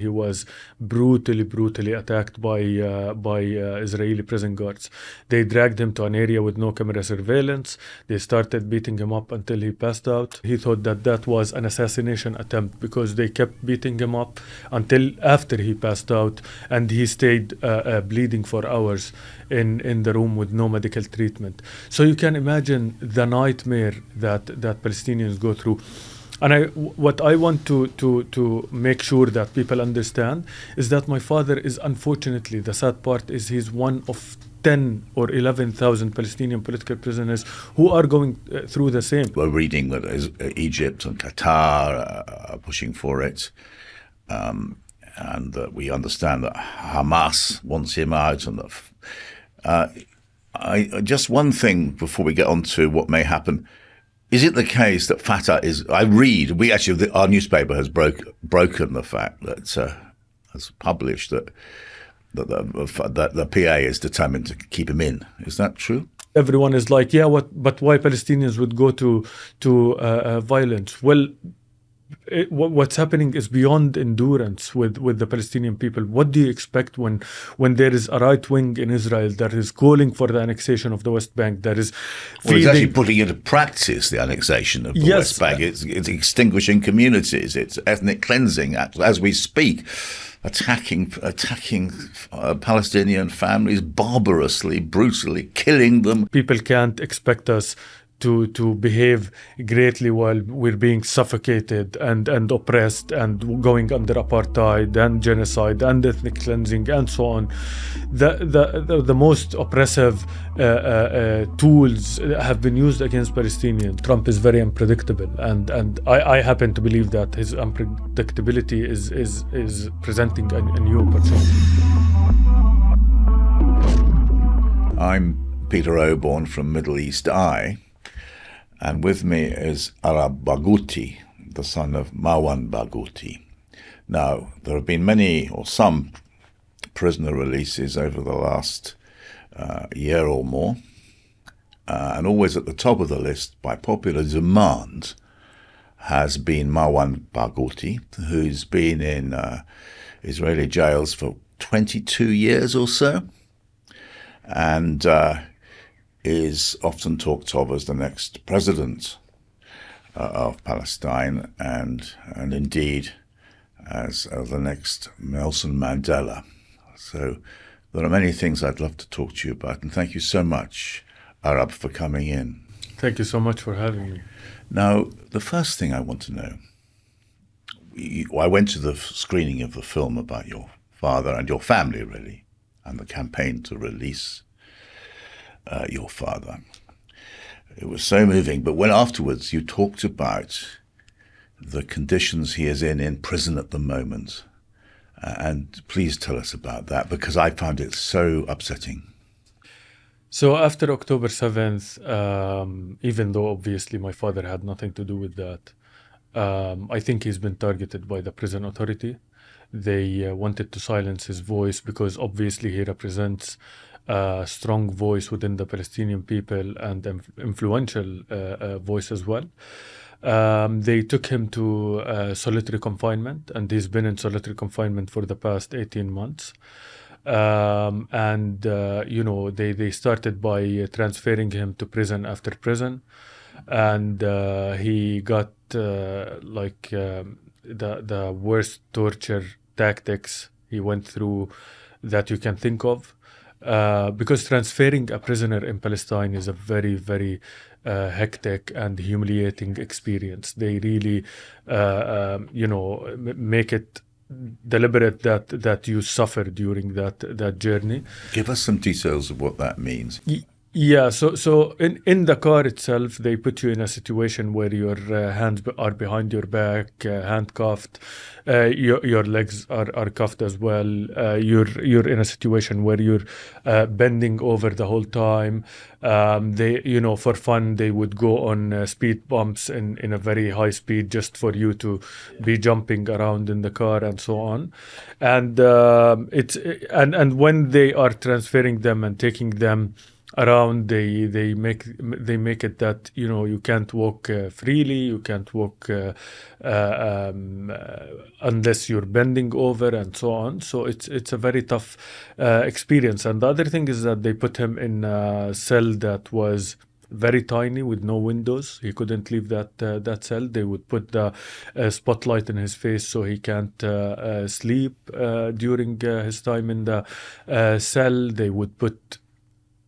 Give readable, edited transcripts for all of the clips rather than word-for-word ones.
He was brutally attacked by Israeli prison guards. They dragged him to an area with no camera surveillance. They started beating him up until he passed out. He thought that that was an assassination attempt because they kept beating him up until after he passed out, and he stayed bleeding for hours in the room with no medical treatment. So you can imagine the nightmare that Palestinians go through. And what I want to make sure that people understand is that my father is, unfortunately, the sad part is he's one of 10 or 11,000 Palestinian political prisoners who are going through the same. We're reading that Egypt and Qatar are pushing for it, and that we understand that Hamas wants him out. And just one thing before we get on to what may happen. Is it the case that Fatah is? I read. Our newspaper has broken the fact that has published that the PA is determined to keep him in. Is that true? Everyone is like, yeah, but why Palestinians would go to violence? Well, what's happening is beyond endurance with the Palestinian people. What do you expect when there is a right wing in Israel that is calling for the annexation of the West Bank, that is it's actually putting into practice the annexation of the West Bank. It's extinguishing communities. It's ethnic cleansing as we speak, attacking Palestinian families barbarously, brutally, killing them. People can't expect us to behave greatly while we're being suffocated and oppressed and going under apartheid and genocide and ethnic cleansing and so on. The most oppressive tools have been used against Palestinians. Trump is very unpredictable, and I happen to believe that his unpredictability is presenting a new opportunity. I'm Peter Oborne from Middle East Eye. And with me is Marwan Barghouti, the son of Marwan Barghouti. Now, there have been some prisoner releases over the last year or more, and always at the top of the list by popular demand has been Marwan Barghouti, who's been in Israeli jails for 22 years or so, and is often talked of as the next president of Palestine, and indeed as the next Nelson Mandela. So there are many things I'd love to talk to you about, and thank you so much, Arab, for coming in. Thank you so much for having me. Now, the first thing I want to know, I went to the screening of the film about your father and your family, really, and the campaign to release your father. It was so moving. But when afterwards you talked about the conditions he is in prison at the moment, and please tell us about that, because I found it so upsetting. So after October 7th, even though obviously my father had nothing to do with that, I think he's been targeted by the prison authority. They wanted to silence his voice because obviously he represents a strong voice within the Palestinian people and influential voice as well. They took him to solitary confinement, and he's been in solitary confinement for the past 18 months. They started by transferring him to prison after prison, and he got the worst torture tactics he went through that you can think of. Because transferring a prisoner in Palestine is a very, very hectic and humiliating experience. They really, make it deliberate that you suffer during that journey. Give us some details of what that means. Yeah, so in the car itself, they put you in a situation where your hands are behind your back, handcuffed, your legs are cuffed as well. You're in a situation where you're bending over the whole time. They, for fun, they would go on speed bumps in a very high speed just for you to be jumping around in the car and so on. And and when they are transferring them and taking them around. They make it that you can't walk freely, you can't walk unless you're bending over and so on. So it's a very tough experience. And the other thing is that they put him in a cell that was very tiny with no windows. He couldn't leave that cell. They would put the spotlight in his face so he can't sleep during his time in the cell. They would put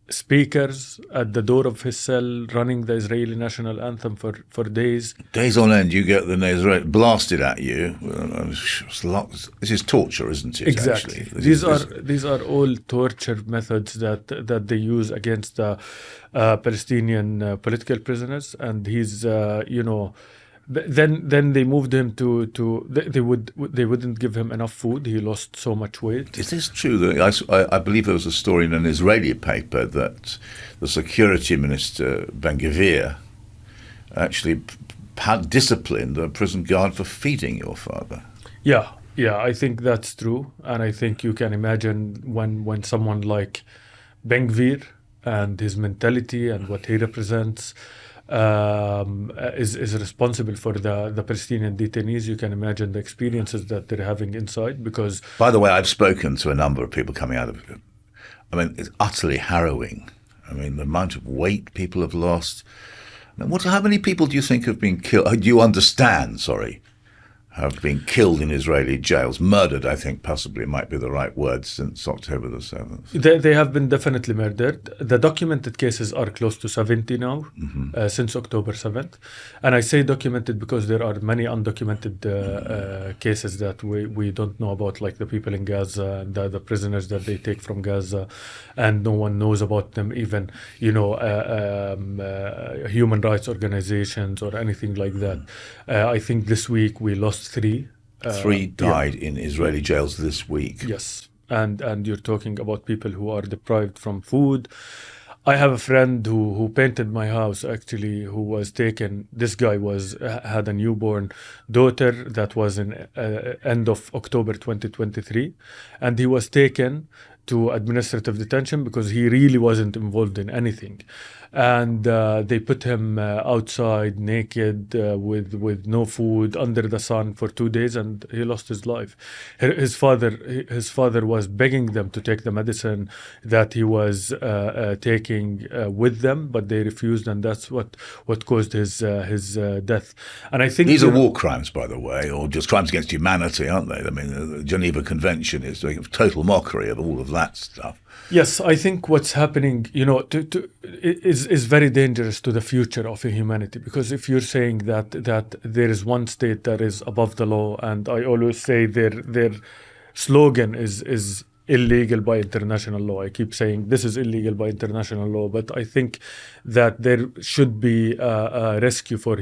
speakers at the door of his cell running the Israeli national anthem for days. Days on end, you get the Israeli blasted at you. This is torture, isn't it? Exactly. Actually? These are all torture methods that they use against the Palestinian political prisoners, and he's Then they moved him to they wouldn't give him enough food. He lost so much weight. Is this true? That I believe there was a story in an Israeli paper that the security minister Ben-Gvir actually had disciplined a prison guard for feeding your father. Yeah, I think that's true, and I think you can imagine when someone like Ben-Gvir and his mentality and what he represents is responsible for the Palestinian detainees. You can imagine the experiences that they're having inside. Because, by the way, I've spoken to a number of people coming out of it. I mean, it's utterly harrowing. I mean, the amount of weight people have lost. How many people do you think have been killed? Do you understand? Have been killed in Israeli jails, murdered, I think possibly might be the right word, since October the 7th. They have been definitely murdered. The documented cases are close to 70 now, since October 7th. And I say documented because there are many undocumented cases that we don't know about, like the people in Gaza and the prisoners that they take from Gaza, and no one knows about them, even human rights organizations or anything like that. I think this week we lost three. Three died in Israeli jails this week. Yes, and you're talking about people who are deprived from food. I have a friend who painted my house, actually, who was taken. This guy had a newborn daughter that was in end of October 2023, and he was taken to administrative detention because he really wasn't involved in anything. And they put him outside naked with no food under the sun for 2 days, and he lost his life. His father was begging them to take the medicine that he was taking with them, but they refused, and that's what caused his death. And I think these are war crimes, by the way, or just crimes against humanity, aren't they? I mean, the Geneva Convention is doing a total mockery of all of that stuff. Yes, I think what's happening, is very dangerous to the future of humanity, because if you're saying that there is one state that is above the law, and I always say their slogan is illegal by international law. I keep saying this is illegal by international law, but I think that there should be a rescue for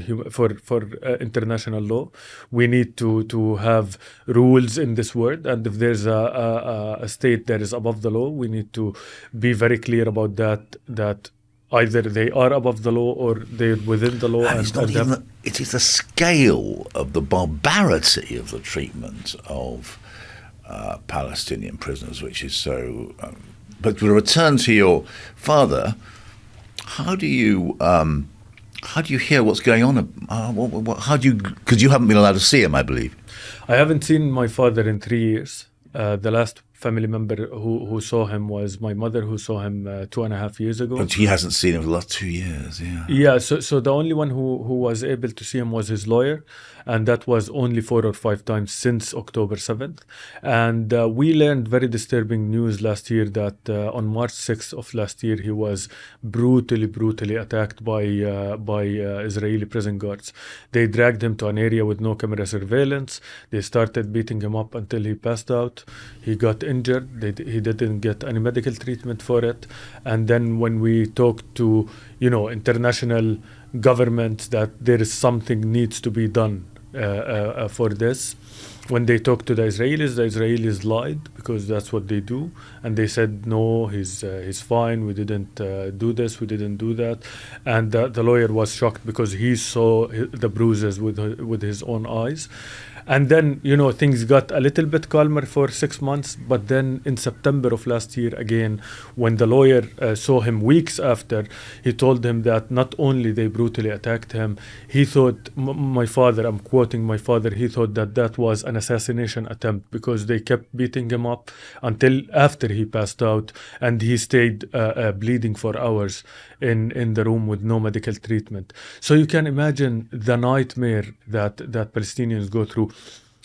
international law. We need to have rules in this world, and if there's a state that is above the law, we need to be very clear about that either they are above the law or they're within the law. And it's not even it is the scale of the barbarity of the treatment of Palestinian prisoners, which is so. But to return to your father, how do you hear what's going on? Because you haven't been allowed to see him, I believe. I haven't seen my father in 3 years. The last family member who saw him was my mother, who saw him 2.5 years ago. But he hasn't seen him for the last 2 years, yeah. Yeah, so the only one who was able to see him was his lawyer, and that was only 4 or 5 times since October 7th. And we learned very disturbing news last year that on March 6th of last year, he was brutally attacked by Israeli prison guards. They dragged him to an area with no camera surveillance. They started beating him up until he passed out. He got injured. He didn't get any medical treatment for it. And then when we talked to international governments that there is something needs to be done for this, when they talked to the Israelis lied, because that's what they do, and they said no, he's fine, we didn't do this, we didn't do that. And the lawyer was shocked because he saw the bruises with his own eyes. And then, things got a little bit calmer for 6 months. But then in September of last year, again, when the lawyer saw him weeks after, he told him that not only they brutally attacked him, he thought, my father, I'm quoting my father, he thought that was an assassination attempt because they kept beating him up until after he passed out, and he stayed bleeding for hours in the room with no medical treatment. So you can imagine the nightmare that Palestinians go through.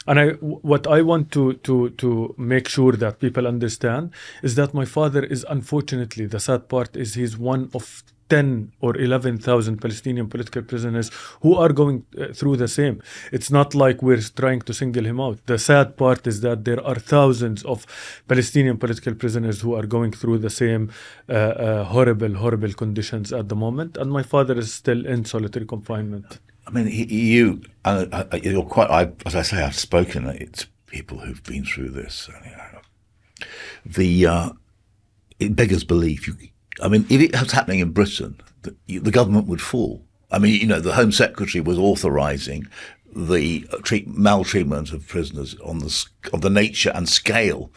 And what I want to make sure that people understand is that my father is, unfortunately, the sad part is he's one of 10 or 11,000 Palestinian political prisoners who are going through the same. It's not like we're trying to single him out. The sad part is that there are thousands of Palestinian political prisoners who are going through the same horrible conditions at the moment. And my father is still in solitary confinement. I mean, you're quite, as I say, I've spoken to people who've been through this. It beggars belief. I mean, if it was happening in Britain, the government would fall. I mean, the Home Secretary was authorising the maltreatment of prisoners of the nature and scale.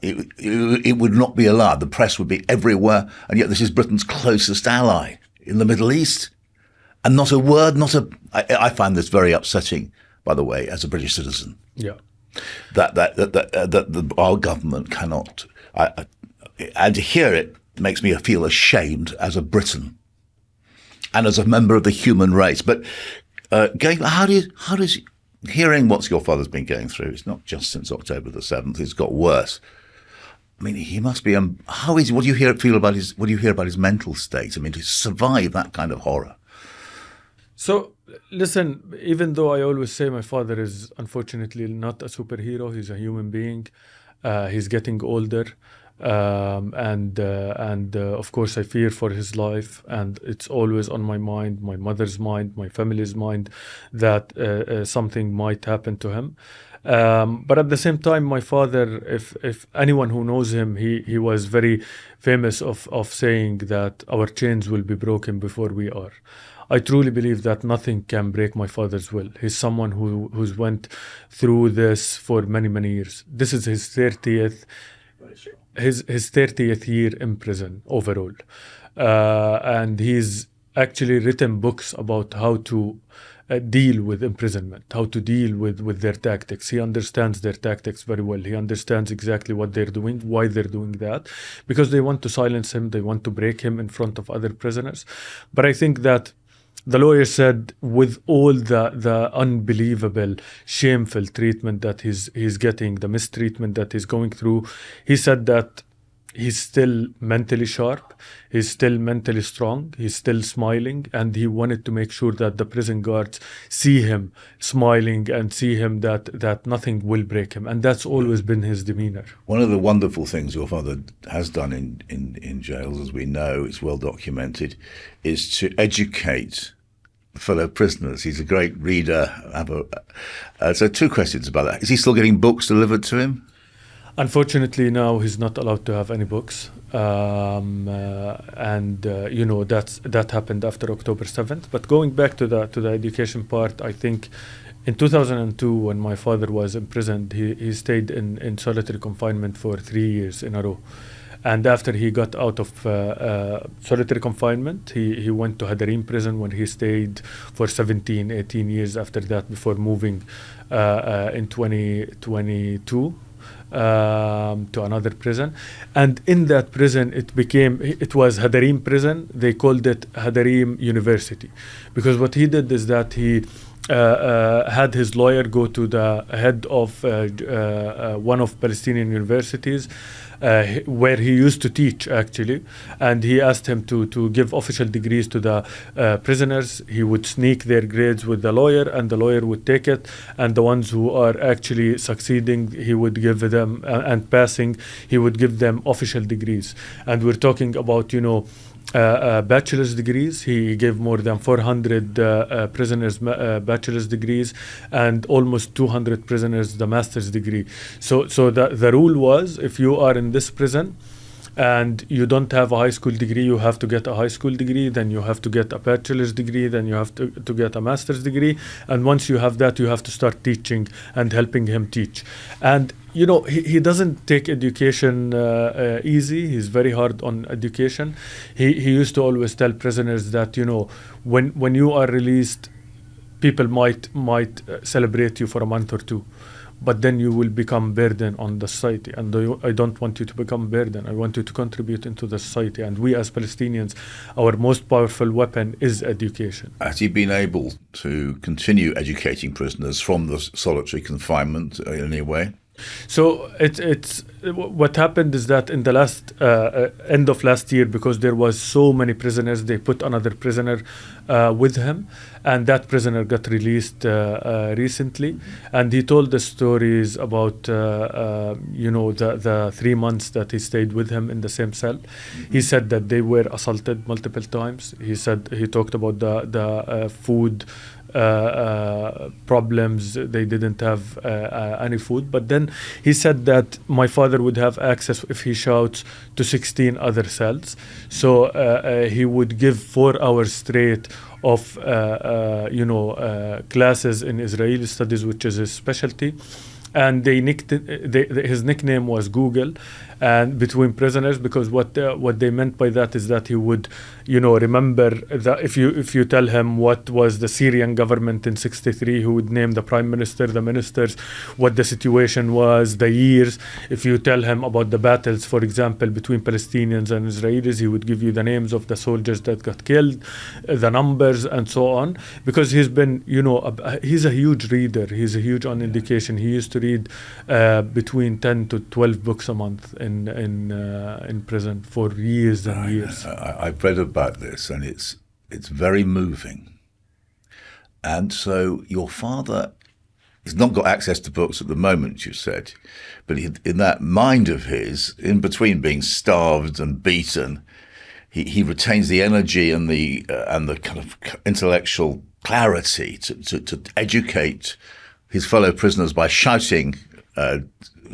It would not be allowed. The press would be everywhere, and yet this is Britain's closest ally in the Middle East. And not a word, I find this very upsetting, by the way, as a British citizen. Yeah. That our government cannot, and to hear it makes me feel ashamed as a Briton and as a member of the human race. But hearing what your father's been going through, it's not just since October the 7th, it's got worse. I mean, he must be, what do you hear about his mental state? I mean, to survive that kind of horror. So, listen, even though I always say my father is unfortunately not a superhero, he's a human being. He's getting older. And of course I fear for his life, and it's always on my mind, my mother's mind, my family's mind, that something might happen to him. But at the same time, my father, if anyone who knows him, he was very famous of saying that our chains will be broken before we are. I truly believe that nothing can break my father's will. He's someone who's went through this for many years. This is his 30th year in prison overall. And he's actually written books about how to deal with imprisonment, how to deal with their tactics. He understands their tactics very well. He understands exactly what they're doing, why they're doing that, because they want to silence him, they want to break him in front of other prisoners. But I think that the lawyer said, with all the unbelievable, shameful treatment that he's getting, the mistreatment that he's going through, he said that he's still mentally sharp, he's still mentally strong, he's still smiling, and he wanted to make sure that the prison guards see him smiling and see him that nothing will break him. And that's always been his demeanor. One of the wonderful things your father has done in jails, as we know, it's well documented, is to educate fellow prisoners. He's a great reader. So 2 questions about that. Is he still getting books delivered to him? Unfortunately, now he's not allowed to have any books. That happened after October 7th. But going back to the education part, I think in 2002, when my father was imprisoned, he stayed in solitary confinement for 3 years in a row. And after he got out of solitary confinement, he went to Hadarim prison, when he stayed for 17, 18 years after that, before moving in 2022 to another prison. And in that prison, it was Hadarim prison. They called it Hadarim University, because what he did is that he had his lawyer go to the head of one of Palestinian universities, where he used to teach, actually, and he asked him to give official degrees to the prisoners. He would sneak their grades with the lawyer, and the lawyer would take it, and the ones who are actually succeeding, he would give them, and passing, he would give them official degrees. And we're talking about, bachelor's degrees. He gave more than 400 prisoners bachelor's degrees, and almost 200 prisoners the master's degree. So the rule was, if you are in this prison, and you don't have a high school degree, you have to get a high school degree, then you have to get a bachelor's degree, then you have to get a master's degree. And once you have that, you have to start teaching and helping him teach. And he doesn't take education easy. He's very hard on education. He used to always tell prisoners that, when you are released, people might celebrate you for a month or two, but then you will become burden on the society. And I don't want you to become burden. I want you to contribute into the society. And we as Palestinians, our most powerful weapon is education. Has he been able to continue educating prisoners from the solitary confinement in any way? So it's what happened is that in the last end of last year, because there was so many prisoners, they put another prisoner with him, and that prisoner got released recently. And he told the stories about the 3 months that he stayed with him in the same cell. He said that they were assaulted multiple times. He talked about the food problems. They didn't have any food. But then he said that my father would have access, if he shouts, to 16 other cells. So he would give 4 hours straight of classes in Israeli studies, which is his specialty. And his nickname was Google, and between prisoners, because what they meant by that is that he would, remember that if you tell him what was the Syrian government in '63, he would name the prime minister, the ministers, what the situation was, the years. If you tell him about the battles, for example, between Palestinians and Israelis, he would give you the names of the soldiers that got killed, the numbers, and so on. Because he's been, he's a huge reader. He's a huge on education. He used to read between 10 to 12 books a month in prison for years and years. I've read about this, and it's very moving. And so your father has not got access to books at the moment, you said, but in that mind of his, in between being starved and beaten, he retains the energy and the kind of intellectual clarity to educate his fellow prisoners by shouting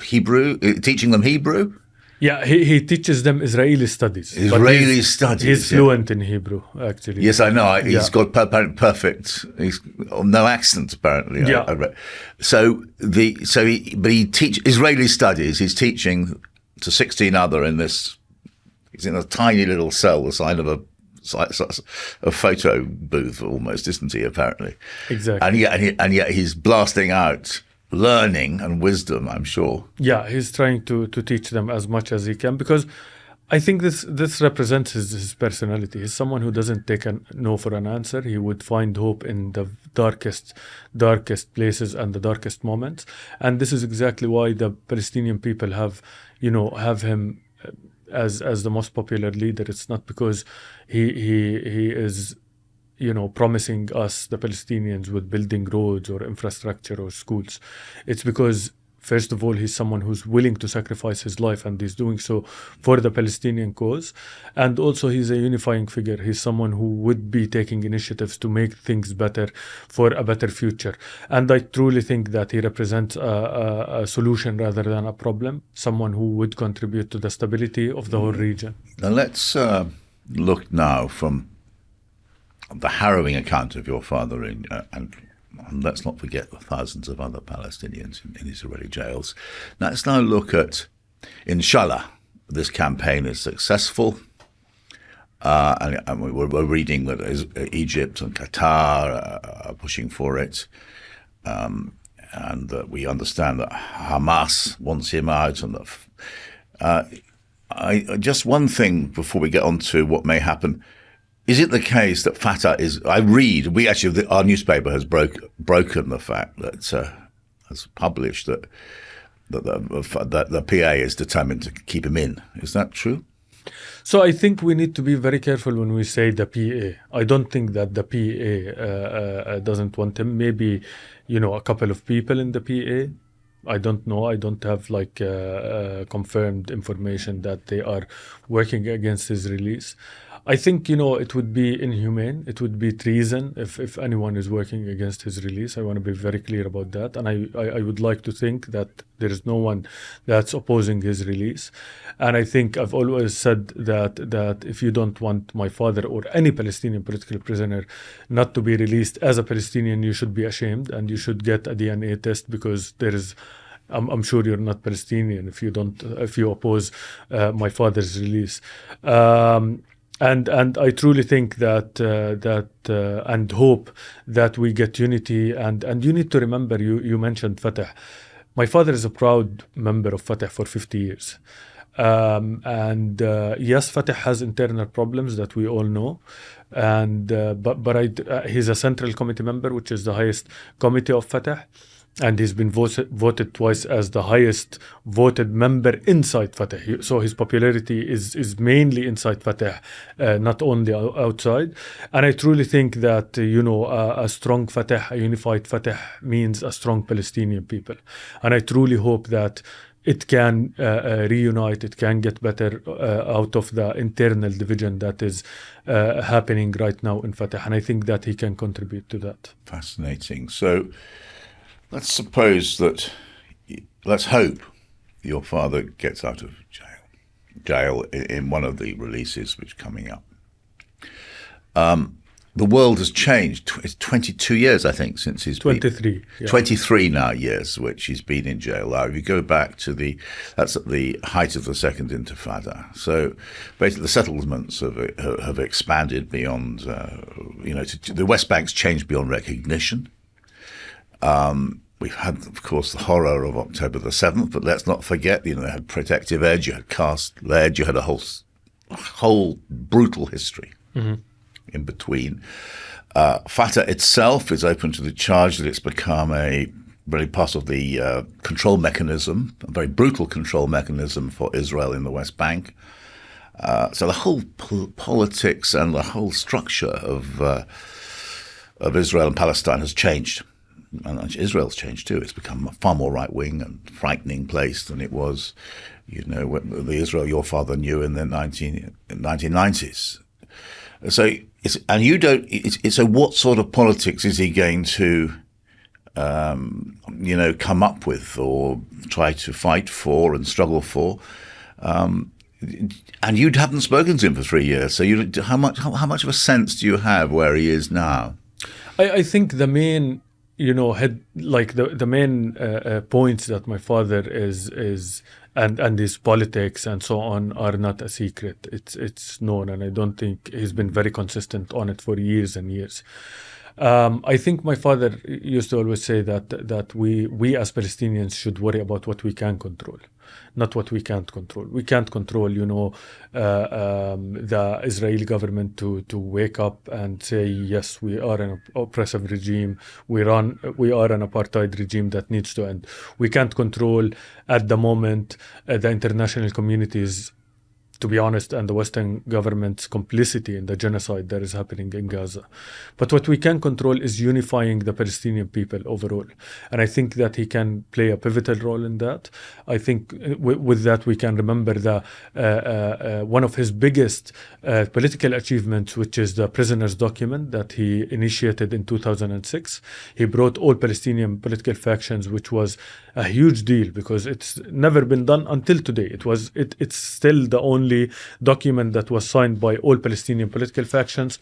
Hebrew, teaching them Hebrew. Yeah, he teaches them Israeli studies. Israeli studies. He's fluent in Hebrew, actually. Yes, I know. He's got perfect. He's no accent, apparently. Yeah. I read. But he teaches Israeli studies. He's teaching to 16 other in this. He's in a tiny little cell, the size of a photo booth, almost, isn't he? Apparently. Exactly. And yet he's blasting out learning and wisdom, I'm sure. Yeah, he's trying to teach them as much as he can, because I think this represents his personality. He's someone who doesn't take a no for an answer. He would find hope in the darkest places and the darkest moments. And this is exactly why the Palestinian people have him as the most popular leader. It's not because he is promising us, the Palestinians, with building roads or infrastructure or schools. It's because, first of all, he's someone who's willing to sacrifice his life, and he's doing so for the Palestinian cause. And also, he's a unifying figure. He's someone who would be taking initiatives to make things better for a better future. And I truly think that he represents a solution rather than a problem, someone who would contribute to the stability of the whole region. Now, let's look now from the harrowing account of your father, and let's not forget the thousands of other Palestinians in Israeli jails. Now, let's now look at, inshallah, this campaign is successful. And we're reading that Egypt and Qatar are pushing for it. And that we understand that Hamas wants him out. And just one thing before we get on to what may happen. Is it the case that Fatah is? Our newspaper has broken the fact that has published that the PA is determined to keep him in. Is that true? So I think we need to be very careful when we say the PA. I don't think that the PA doesn't want him. Maybe a couple of people in the PA. I don't know. I don't have confirmed information that they are working against his release. I think, it would be inhumane. It would be treason if anyone is working against his release. I want to be very clear about that. And I would like to think that there is no one that's opposing his release. And I think I've always said that if you don't want my father or any Palestinian political prisoner not to be released as a Palestinian, you should be ashamed and you should get a DNA test, because there is... I'm sure you're not Palestinian if you oppose my father's release. And I truly think that and hope that we get unity. And you need to remember, you mentioned Fatah. My father is a proud member of Fatah for 50 years. Yes, Fatah has internal problems that we all know. But he's a central committee member, which is the highest committee of Fatah. And he's been voted twice as the highest voted member inside Fatah. So his popularity is mainly inside Fatah, not only outside. And I truly think that, a strong Fatah, a unified Fatah means a strong Palestinian people. And I truly hope that it can reunite, it can get better out of the internal division that is happening right now in Fatah. And I think that he can contribute to that. Fascinating. So let's hope your father gets out of jail in one of the releases which is coming up. The world has changed. It's 22 years, I think, since he's 23. Yeah. 23 now years, which he's been in jail. Now, if you go back to that's at the height of the Second Intifada. So basically the settlements have expanded beyond, the West Bank's changed beyond recognition. We've had, of course, the horror of October the 7th, but let's not forget, they had Protective Edge, you had Cast Lead, you had a whole brutal history in between. Fatah itself is open to the charge that it's become really part of the control mechanism, a very brutal control mechanism for Israel in the West Bank. So the whole politics and the whole structure of Israel and Palestine has changed. And Israel's changed too. It's become a far more right-wing and frightening place than it was, the Israel your father knew in the 1990s. So, so what sort of politics is he going to, come up with or try to fight for and struggle for? And you haven't spoken to him for 3 years. So how much of a sense do you have where he is now? I think the main... the main points that my father is and his politics and so on are not a secret. It's known, and I don't think he's been very consistent on it for years and years. I think my father used to always say that we as Palestinians should worry about what we can control, not what we can't control. We can't control, the Israeli government to wake up and say, yes, we are an oppressive regime. We are an apartheid regime that needs to end. We can't control at the moment the international community's, to be honest, and the Western government's complicity in the genocide that is happening in Gaza. But what we can control is unifying the Palestinian people overall. And I think that he can play a pivotal role in that. I think with that we can remember one of his biggest political achievements, which is the prisoners' document that he initiated in 2006. He brought all Palestinian political factions, which was a huge deal because it's never been done until today. It's still the only document that was signed by all Palestinian political factions.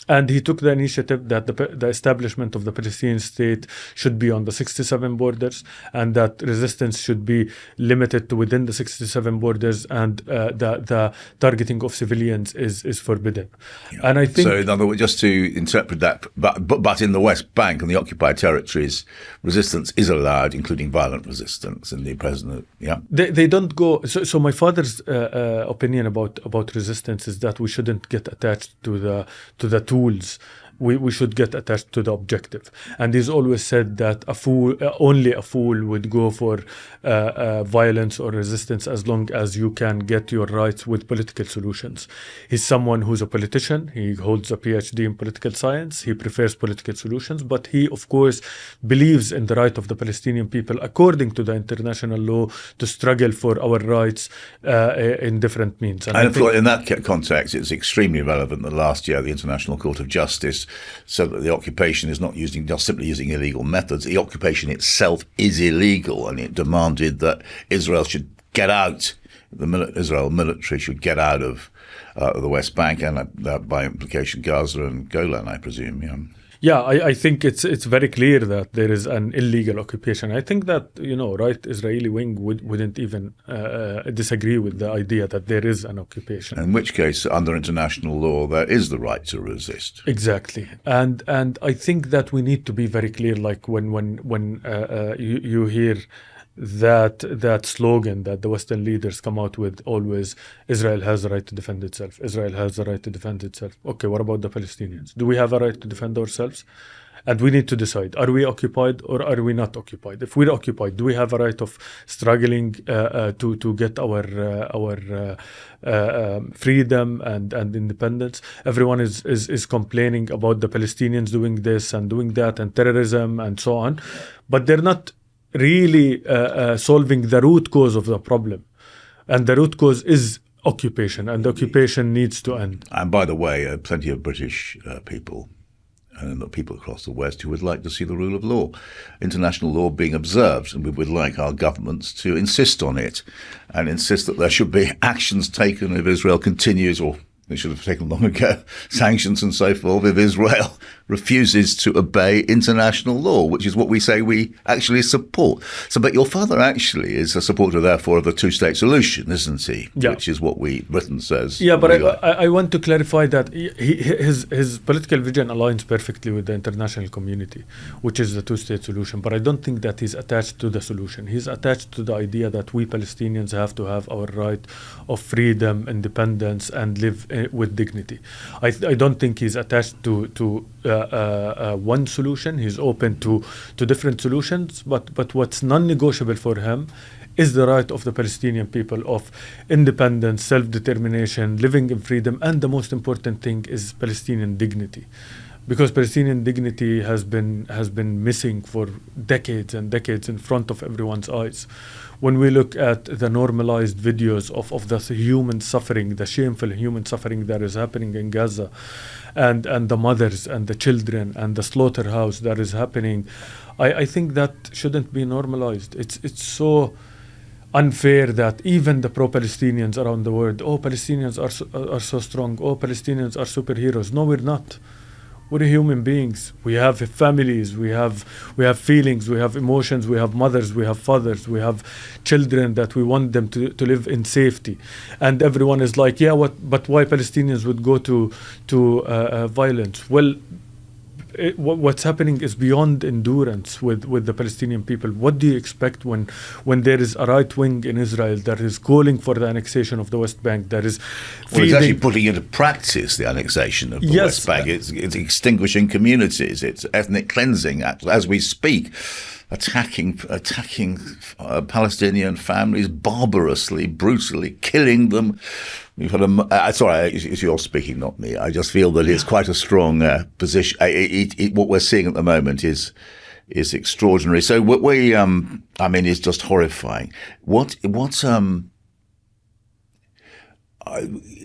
And he took the initiative that the establishment of the Palestinian state should be on the 67 borders, and that resistance should be limited to within the 67 borders, and the targeting of civilians is forbidden. Yeah. And I think, so in other words, just to interpret that, but in the West Bank and the occupied territories, resistance is allowed, including violent resistance. And the president, they don't go. So my father's opinion about resistance is that we shouldn't get attached to the tools we should get attached to the objective. And he's always said that only a fool would go for violence or resistance as long as you can get your rights with political solutions. He's someone who's a politician. He holds a PhD in political science. He prefers political solutions, but he, of course, believes in the right of the Palestinian people, according to the international law, to struggle for our rights in different means. And I thought in that context, it's extremely relevant that last year the International Court of Justice said that the occupation is not just simply using illegal methods. The occupation itself is illegal, and it demanded that Israel should get out. The Israel military should get out of the West Bank and, by implication, Gaza and Golan, I presume. Yeah. Yeah, I think it's very clear that there is an illegal occupation. I think that, right Israeli wing wouldn't even disagree with the idea that there is an occupation. In which case, under international law, there is the right to resist. Exactly. And I think that we need to be very clear, like when you hear that slogan that the Western leaders come out with always, Israel has the right to defend itself. Israel has the right to defend itself. Okay, what about the Palestinians? Do we have a right to defend ourselves? And we need to decide, are we occupied or are we not occupied? If we're occupied, do we have a right of struggling to get our freedom and independence? Everyone is complaining about the Palestinians doing this and doing that and terrorism and so on, but they're not really solving the root cause of the problem. And the root cause is occupation, and the occupation needs to end. And by the way, plenty of British people and the people across the West who would like to see the rule of law, international law being observed, and we would like our governments to insist on it and insist that there should be actions taken if Israel continues, or they should have taken long ago, sanctions and so forth, if Israel refuses to obey international law, which is what we say we actually support. So, but your father actually is a supporter, therefore, of the two-state solution, isn't he? Yeah. Which is what Britain says. Yeah, but I want to clarify that his political vision aligns perfectly with the international community, which is the two-state solution. But I don't think that he's attached to the solution. He's attached to the idea that we Palestinians have to have our right of freedom, independence, and live with dignity. I don't think he's attached to one solution. He's open to different solutions, but what's non-negotiable for him is the right of the Palestinian people of independence, self-determination, living in freedom, and the most important thing is Palestinian dignity. Because Palestinian dignity has been missing for decades and decades in front of everyone's eyes. When we look at the normalized videos of the human suffering, the shameful human suffering that is happening in Gaza, and the mothers and the children and the slaughterhouse that is happening, I think that shouldn't be normalized. It's so unfair that even the pro-Palestinians around the world, Palestinians are so strong, Palestinians are superheroes. No, we're not. We're human beings. We have families, we have feelings, we have emotions, we have mothers, we have fathers, we have children that we want them to live in safety. And everyone is like, but why Palestinians would go to violence? Well, what's happening is beyond endurance with the Palestinian people. What do you expect when there is a right wing in Israel that is calling for the annexation of the West Bank, that is it's actually putting into practice the annexation of the West Bank. It's extinguishing communities. It's ethnic cleansing as we speak. Attacking Palestinian families barbarously, brutally, killing them. We've had sorry, you're speaking, not me. I just feel that it's quite a strong position. What we're seeing at the moment is extraordinary. So what is just horrifying.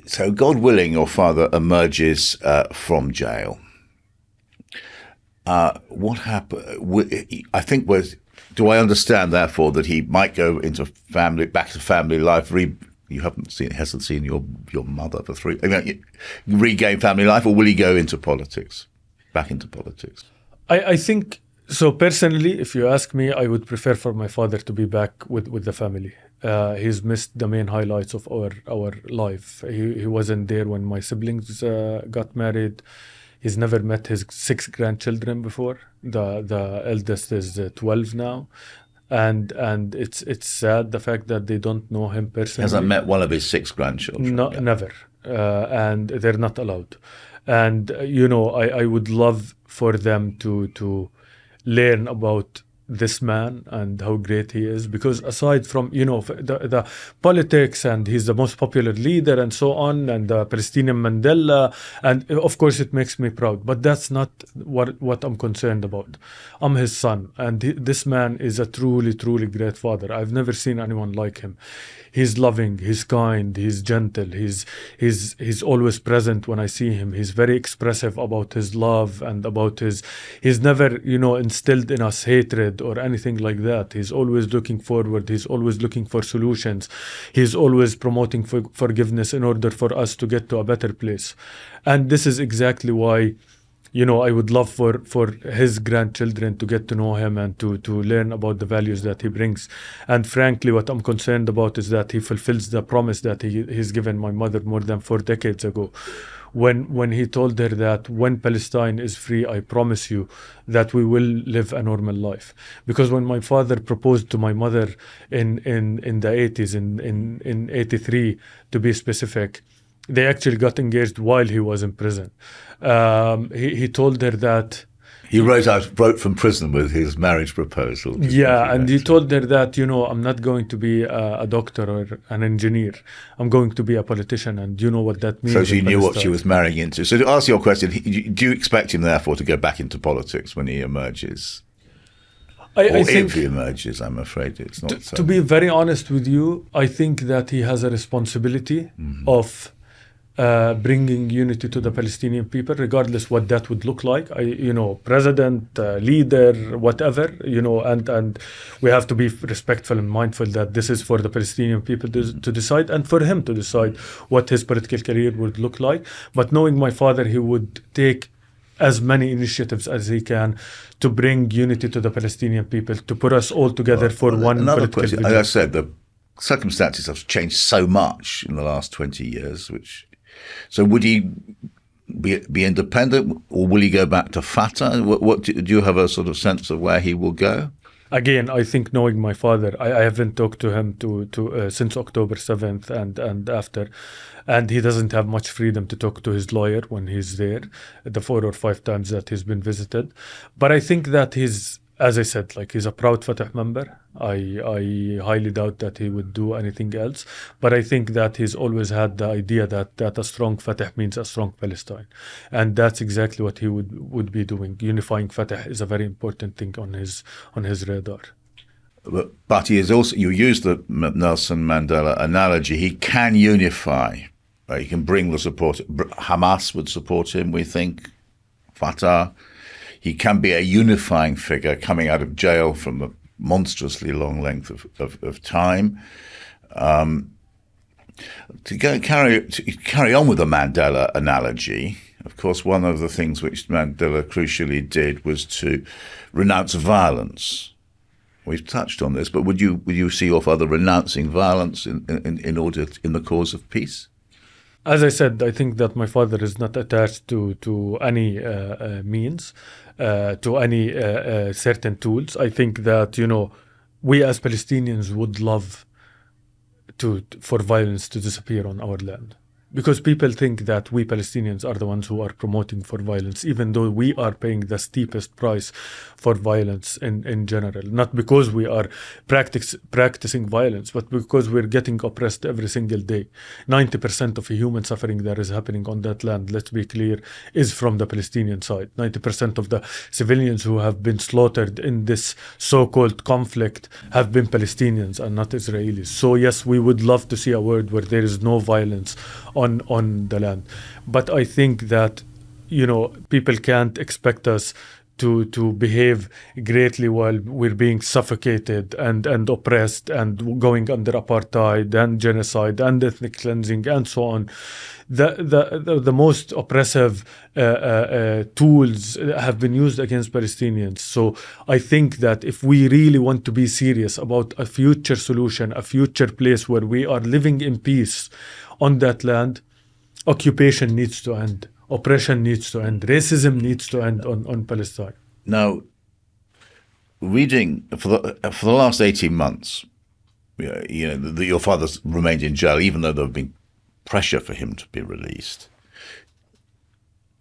So God willing, your father emerges from jail. What happened? I think do I understand therefore that he might go into back to family life? You hasn't seen your mother for regain family life, or will he go into politics, back into politics? I think so. Personally, if you ask me, I would prefer for my father to be back with the family. He's missed the main highlights of our life. He wasn't there when my siblings got married. He's never met his 6 grandchildren before. The eldest is 12 now. And it's sad, the fact that they don't know him personally. Hasn't met one of his 6 grandchildren? No, never. And they're not allowed. And I would love for them to learn about this man and how great he is, because aside from the politics, and he's the most popular leader and so on, and the Palestinian Mandela, and of course it makes me proud, but that's not what I'm concerned about. I'm his son, and this man is a truly great father. I've never seen anyone like him. He's loving, he's kind, he's gentle, he's always present when I see him. He's very expressive about his love and about he's never instilled in us hatred or anything like that. He's always looking forward, he's always looking for solutions, he's always promoting forgiveness in order for us to get to a better place. And this is exactly why I would love for his grandchildren to get to know him and to learn about the values that he brings. And frankly, what I'm concerned about is that he fulfills the promise that he's given my mother more than 4 decades ago, when he told her that when Palestine is free, I promise you that we will live a normal life. Because when my father proposed to my mother in the 80s, in 83 to be specific, they actually got engaged while he was in prison. He told her that he wrote from prison with his marriage proposal. Yeah, and he told her that I'm not going to be a doctor or an engineer. I'm going to be a politician, and you know what that means. So she knew what she was marrying into. So to answer your question, do you expect him therefore to go back into politics when he emerges? I think if he emerges, I'm afraid it's not so. To be very honest with you, I think that he has a responsibility of bringing unity to the Palestinian people, regardless what that would look like. President, leader, whatever, and we have to be respectful and mindful that this is for the Palestinian people to decide, and for him to decide what his political career would look like. But knowing my father, he would take as many initiatives as he can to bring unity to the Palestinian people, to put us all together for one another political question. vision. As I said, the circumstances have changed so much in the last 20 years, so would he be independent, or will he go back to Fatah? What do you have a sort of sense of where he will go? Again, I think knowing my father, I haven't talked to him since October 7th and after, and he doesn't have much freedom to talk to his lawyer when he's there, the 4 or 5 times that he's been visited. But I think that as I said, he's a proud Fatah member. I highly doubt that he would do anything else. But I think that he's always had the idea that a strong Fatah means a strong Palestine. And that's exactly what he would be doing. Unifying Fatah is a very important thing on his radar. But he is also, you use the Nelson Mandela analogy, he can unify. He can bring the support. Hamas would support him, we think. Fatah. He can be a unifying figure coming out of jail from a monstrously long length of time. To carry on with the Mandela analogy, of course, one of the things which Mandela crucially did was to renounce violence. We've touched on this, but would you see your father renouncing violence in the cause of peace? As I said, I think that my father is not attached to any means, to any certain tools. I think that, we as Palestinians would love for violence to disappear on our land. Because people think that we Palestinians are the ones who are promoting for violence, even though we are paying the steepest price for violence in general. Not because we are practicing violence, but because we're getting oppressed every single day. 90% of the human suffering that is happening on that land, let's be clear, is from the Palestinian side. 90% of the civilians who have been slaughtered in this so-called conflict have been Palestinians and not Israelis. So yes, we would love to see a world where there is no violence on the land. But I think that, people can't expect us to behave greatly while we're being suffocated and oppressed and going under apartheid and genocide and ethnic cleansing and so on. The most oppressive tools have been used against Palestinians. So I think that if we really want to be serious about a future solution, a future place where we are living in peace on that land, occupation needs to end. Oppression needs to end. Racism needs to end on Palestine. Now, reading for the last 18 months, your father's remained in jail, even though there have been pressure for him to be released.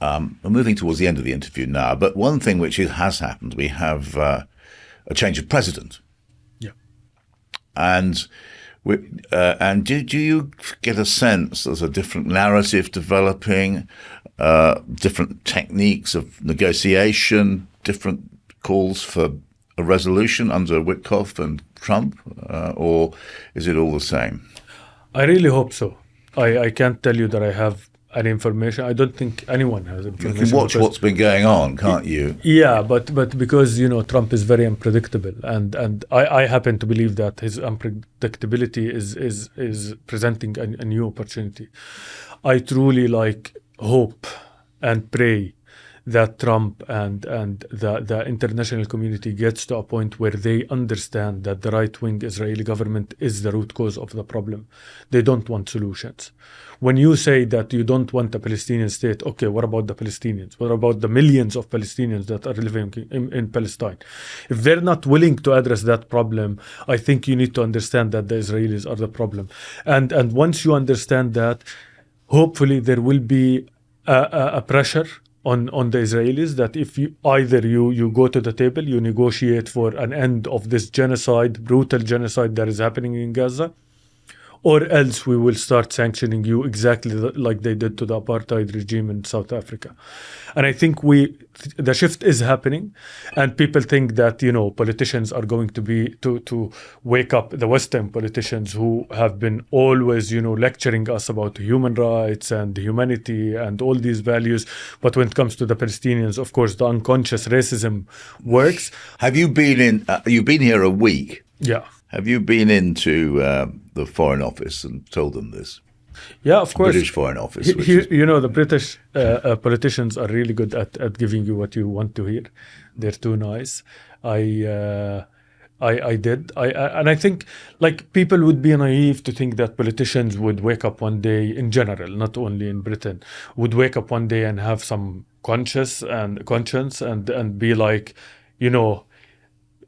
We're moving towards the end of the interview now, but one thing which has happened, we have a change of president. Yeah. And do you get a sense there's a different narrative developing, different techniques of negotiation, different calls for a resolution under Witkoff and Trump, or is it all the same? I really hope so. I can't tell you that I have any information. I don't think anyone has information. You can watch what's been going on, can't you? Yeah, but because Trump is very unpredictable, and I happen to believe that his unpredictability is presenting a new opportunity. I truly hope and pray that Trump and the international community gets to a point where they understand that the right-wing Israeli government is the root cause of the problem. They don't want solutions. When you say that you don't want a Palestinian state, okay, what about the Palestinians? What about the millions of Palestinians that are living in Palestine? If they're not willing to address that problem, I think you need to understand that the Israelis are the problem. And once you understand that, hopefully there will be a pressure on the Israelis that if you go to the table, you negotiate for an end of this genocide, brutal genocide that is happening in Gaza, or else we will start sanctioning you exactly like they did to the apartheid regime in South Africa. And I think the shift is happening, and people think that politicians are going to wake up, the Western politicians who have been always lecturing us about human rights and humanity and all these values, but when it comes to the Palestinians, of course, the unconscious racism works. Have you been you've been here a week? Yeah. Have you been into the Foreign Office and told them this? Yeah, of course. British Foreign Office. The British politicians are really good at giving you what you want to hear. They're too nice. I did. And I think people would be naive to think that politicians would wake up one day, in general, not only in Britain, would wake up one day and have some conscience and be like,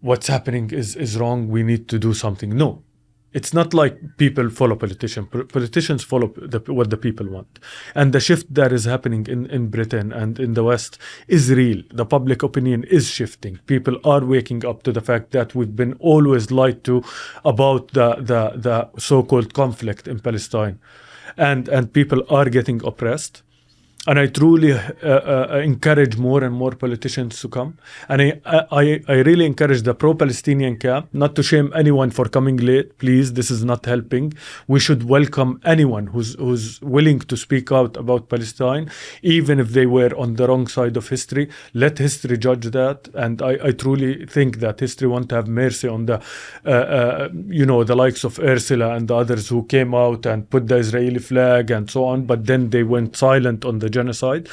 what's happening is wrong. We need to do something. No. It's not like people follow politicians. Politicians follow what the people want. And the shift that is happening in Britain and in the West is real. The public opinion is shifting. People are waking up to the fact that we've been always lied to about the so-called conflict in Palestine. And people are getting oppressed. And I truly encourage more and more politicians to come. And I really encourage the pro-Palestinian camp not to shame anyone for coming late. Please, this is not helping. We should welcome anyone who's willing to speak out about Palestine, even if they were on the wrong side of history. Let history judge that. And I truly think that history want to have mercy on the likes of Ursula and the others who came out and put the Israeli flag and so on, but then they went silent on the genocide.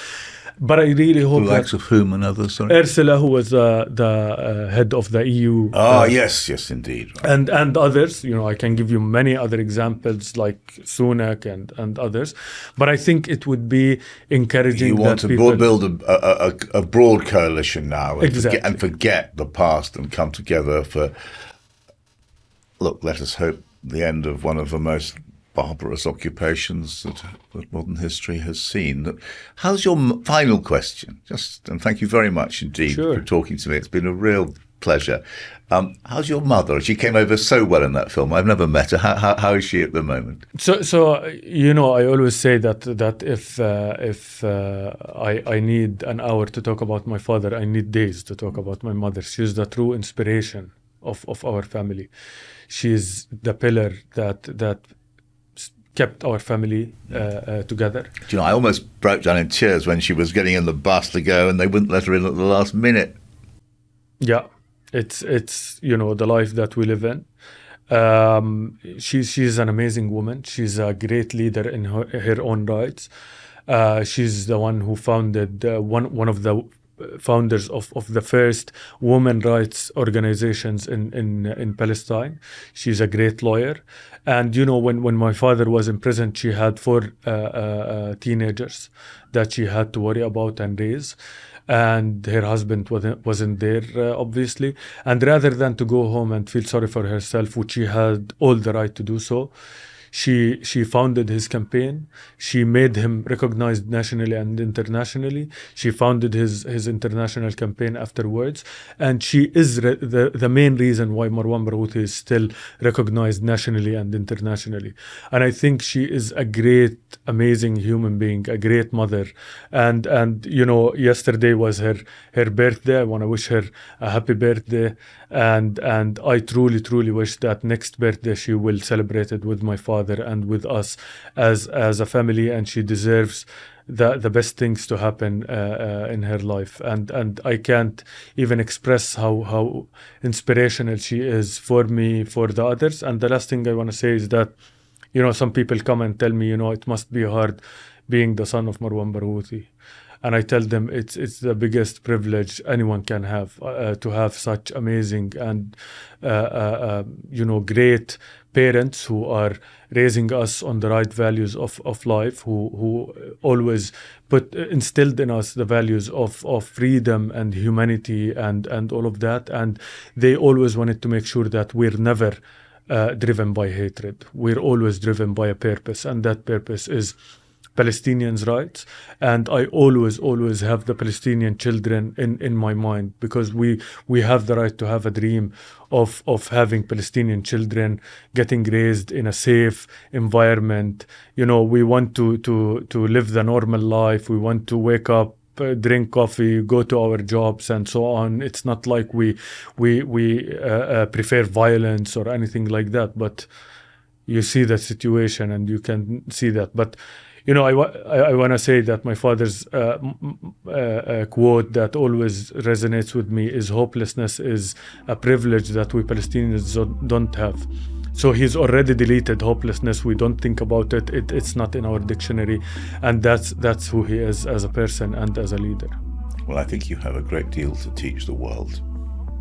But I really hope the likes of whom and others, sorry? Ursula, who was the head of the EU. Yes, indeed. Right. And others, I can give you many other examples like Sunak and others. But I think it would be encouraging. You want to build a broad coalition now and forget the past and come together for, look, let us hope the end of one of the most barbarous occupations that modern history has seen. How's your final question? And thank you very much indeed for talking to me. It's been a real pleasure. How's your mother? She came over so well in that film. I've never met her. How is she at the moment? So I always say that if I need an hour to talk about my father, I need days to talk about my mother. She's the true inspiration of our family. She's the pillar that kept our family together. I almost broke down in tears when she was getting in the bus to go and they wouldn't let her in at the last minute. Yeah, it's the life that we live in. She's an amazing woman. She's a great leader in her own rights. She's the one who founded one of the founders of the first women rights organizations in Palestine. She's a great lawyer. And, when my father was in prison, she had 4 teenagers that she had to worry about and raise. And her husband wasn't there, obviously. And rather than to go home and feel sorry for herself, which she had all the right to do so, She founded his campaign. She made him recognized nationally and internationally. She founded his international campaign afterwards, and she is the main reason why Marwan Barghouti is still recognized nationally and internationally. And I think she is a great, amazing human being, a great mother. And you know, yesterday was her birthday. I want to wish her a happy birthday, and I truly wish that next birthday she will celebrate it with my father and with us as a family, and she deserves the best things to happen in her life, and I can't even express how inspirational she is for me, for the others. And the last thing I want to say is that, you know, some people come and tell me, you know, it must be hard being the son of Marwan Barghouti. And I tell them it's the biggest privilege anyone can have, to have such amazing and you know, great parents who are raising us on the right values of life, who always instilled in us the values of freedom and humanity and all of that. And they always wanted to make sure that we're never driven by hatred. We're always driven by a purpose, and that purpose is Palestinians' rights. And I always have the Palestinian children in my mind, because we have the right to have a dream of having Palestinian children getting raised in a safe environment. You know, we want to live the normal life. We want to wake up, drink coffee, go to our jobs, and so on. It's not like we prefer violence or anything like that. But you see the situation, and you can see that. But you know, I want to say that my father's quote that always resonates with me is, hopelessness is a privilege that we Palestinians don't have. So he's already deleted hopelessness. We don't think about it. It's not in our dictionary. And that's who he is as a person and as a leader. Well, I think you have a great deal to teach the world.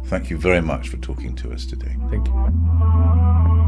Thank you very much for talking to us today. Thank you.